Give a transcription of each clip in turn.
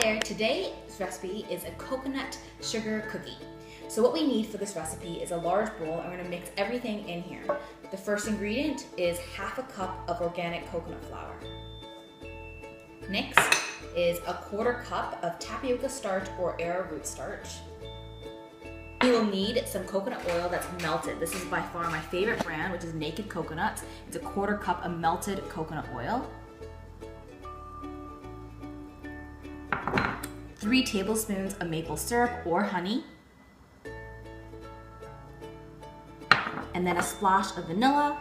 there, today's recipe is a coconut sugar cookie. So what we need for this recipe is a large bowl, and we're gonna mix everything in here. The first ingredient is half a cup of organic coconut flour. Next is a quarter cup of tapioca starch or arrowroot starch. You will need some coconut oil that's melted. This is by far my favorite brand, which is Naked Coconuts. It's a quarter cup of melted coconut oil. 3 tablespoons of maple syrup or honey. And then a splash of vanilla.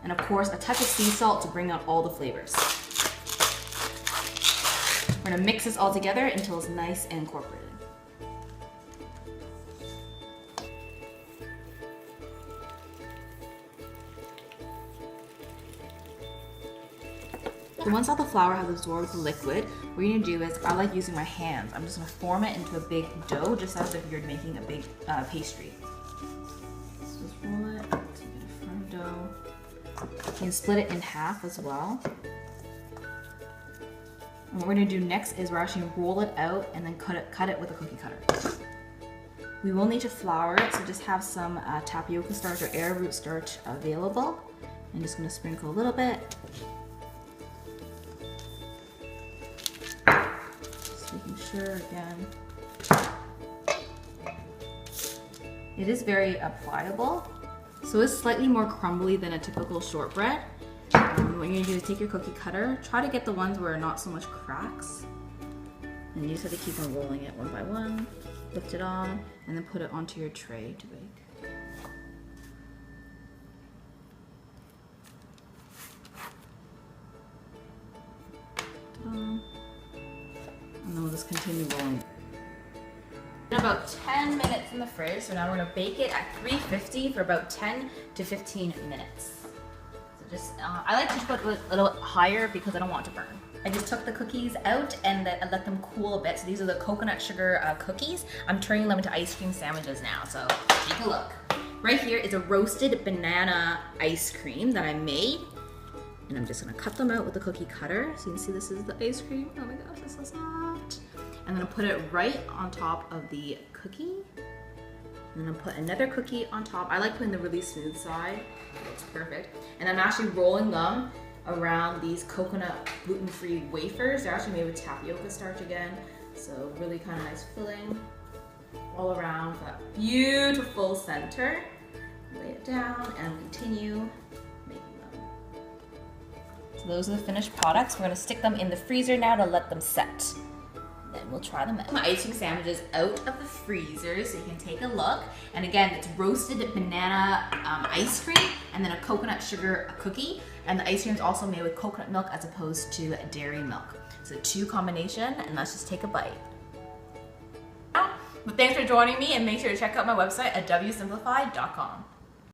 And of course, a touch of sea salt to bring out all the flavors. We're gonna mix this all together until it's nice and incorporated. So once all the flour has absorbed the liquid, what you're gonna do is, I like using my hands. I'm just gonna form it into a big dough, just as if you're making a big pastry. So just roll it to get a firm dough. You can split it in half as well. And what we're gonna do next is we're actually gonna roll it out and then cut it with a cookie cutter. We will need to flour it, so just have some tapioca starch or arrowroot starch available. I'm just gonna sprinkle a little bit. Making sure again. It is very pliable, so it's slightly more crumbly than a typical shortbread. What you're gonna do is take your cookie cutter, try to get the ones where not so much cracks, and you just have to keep on rolling it one by one. Lift it on, and then put it onto your tray to bake. And then we'll just continue rolling. About 10 minutes in the fridge, so now we're gonna bake it at 350 for about 10 to 15 minutes. So just, I like to put it a little higher because I don't want it to burn. I just took the cookies out and I let them cool a bit. So these are the coconut sugar cookies. I'm turning them into ice cream sandwiches now, so take a look. Right here is a roasted banana ice cream that I made. And I'm just gonna cut them out with the cookie cutter. So you can see this is the ice cream. Oh my gosh, it's so soft. I'm gonna put it right on top of the cookie. And then I'll put another cookie on top. I like putting the really smooth side. It looks perfect. And I'm actually rolling them around these coconut gluten-free wafers. They're actually made with tapioca starch again. So really kind of nice filling all around for that beautiful center. Lay it down and continue. So those are the finished products. We're gonna stick them in the freezer now to let them set. Then we'll try them out. My ice cream sandwiches out of the freezer so you can take a look. And again, it's roasted banana ice cream and then a coconut sugar cookie. And the ice cream is also made with coconut milk as opposed to dairy milk. So 2 combination, and let's just take a bite. But thanks for joining me, and make sure to check out my website at wsimplified.com.